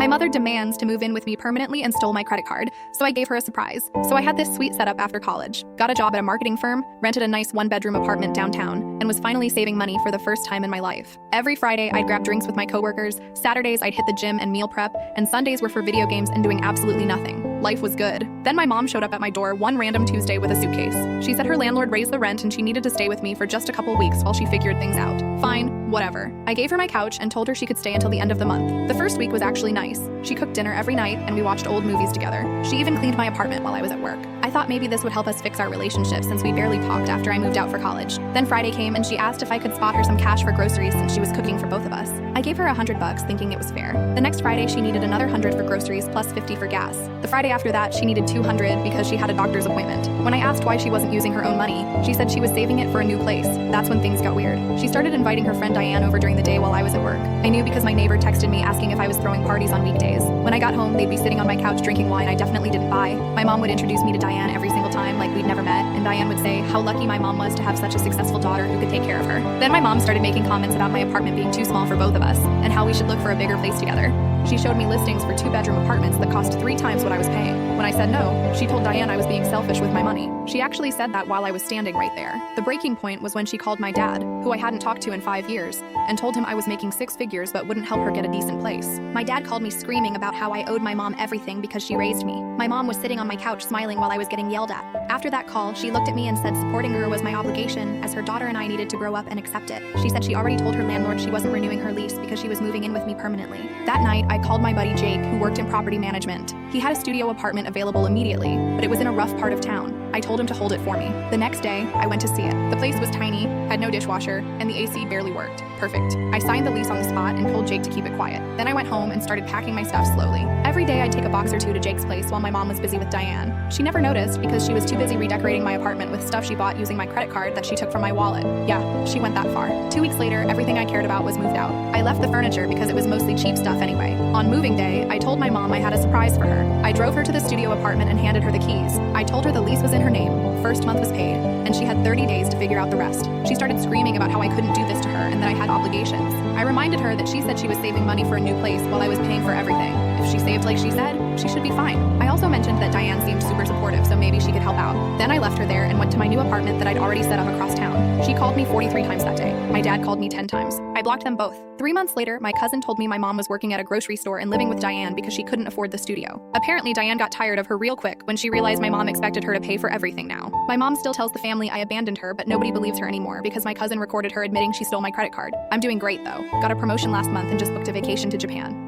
My mother demands to move in with me permanently and stole my credit card, so I gave her a surprise. So I had this sweet setup after college, got a job at a marketing firm, rented a nice one-bedroom apartment downtown, and was finally saving money for the first time in my life. Every Friday, I'd grab drinks with my coworkers, Saturdays I'd hit the gym and meal prep, and Sundays were for video games and doing absolutely nothing. Life was good. Then my mom showed up at my door one random Tuesday with a suitcase. She said her landlord raised the rent and she needed to stay with me for just a couple weeks while she figured things out. Fine, whatever. I gave her my couch and told her she could stay until the end of the month. The first week was actually nice. She cooked dinner every night and we watched old movies together. She even cleaned my apartment while I was at work. I thought maybe this would help us fix our relationship since we barely talked after I moved out for college. Then Friday came and she asked if I could spot her some cash for groceries since she was cooking for both of us. I gave her $100 thinking it was fair. The next Friday she needed another 100 for groceries plus 50 for gas. The Friday after that she needed 200 because she had a doctor's appointment. When I asked why she wasn't using her own money, she said she was saving it for a new place. That's when things got weird. She started inviting her friend Diane over during the day while I was at work. I knew because my neighbor texted me asking if I was throwing parties on weekdays. When I got home, they'd be sitting on my couch drinking wine I definitely didn't buy. My mom would introduce me to Diane every single time like we'd never met, and Diane would say how lucky my mom was to have such a successful daughter who could take care of her. Then my mom started making comments about my apartment being too small for both of us, and how we should look for a bigger place together. She showed me listings for 2-bedroom apartments that cost 3 times what I was paying. When I said no, she told Diane I was being selfish with my money. She actually said that while I was standing right there. The breaking point was when she called my dad, who I hadn't talked to in 5 years, and told him I was making 6 figures but wouldn't help her get a decent place. My dad called me screaming about how I owed my mom everything because she raised me. My mom was sitting on my couch smiling while I was getting yelled at. After that call, she looked at me and said supporting her was my obligation as her daughter and I needed to grow up and accept it. She said she already told her landlord she wasn't renewing her lease because she was moving in with me permanently. That night, I called my buddy Jake, who worked in property management. He had a studio apartment available immediately, but it was in a rough part of town. I told him to hold it for me. The next day, I went to see it. The place was tiny, had no dishwasher, and the AC barely worked. Perfect. I signed the lease on the spot and told Jake to keep it quiet. Then I went home and started packing my stuff slowly. Every day I'd take a box or two to Jake's place while my mom was busy with Diane. She never noticed because she was too busy redecorating my apartment with stuff she bought using my credit card that she took from my wallet. Yeah, she went that far. 2 weeks later, everything I cared about was moved out. I left the furniture because it was mostly cheap stuff anyway. On moving day, I told my mom I had a surprise for her. I drove her to the studio apartment and handed her the keys. I told her the lease was in her name, first month was paid, and she had 30 days to figure out the rest. She started screaming about how I couldn't do this to her and that I had obligations. I reminded her that she said she was saving money for a new place while I was paying for everything. If she saved like she said, she should be fine. I also mentioned that Diane seemed super supportive, so maybe she could help out. Then I left her there and went to my new apartment that I'd already set up across town. She called me 43 times that day. My dad called me 10 times. I blocked them both. 3 months later, my cousin told me my mom was working at a grocery store and living with Diane because she couldn't afford the studio. Apparently, Diane got tired of her real quick when she realized my mom expected her to pay for everything now. My mom still tells the family I abandoned her, but nobody believes her anymore because my cousin recorded her admitting she stole my credit card. I'm doing great though. Got a promotion last month and just booked a vacation to Japan.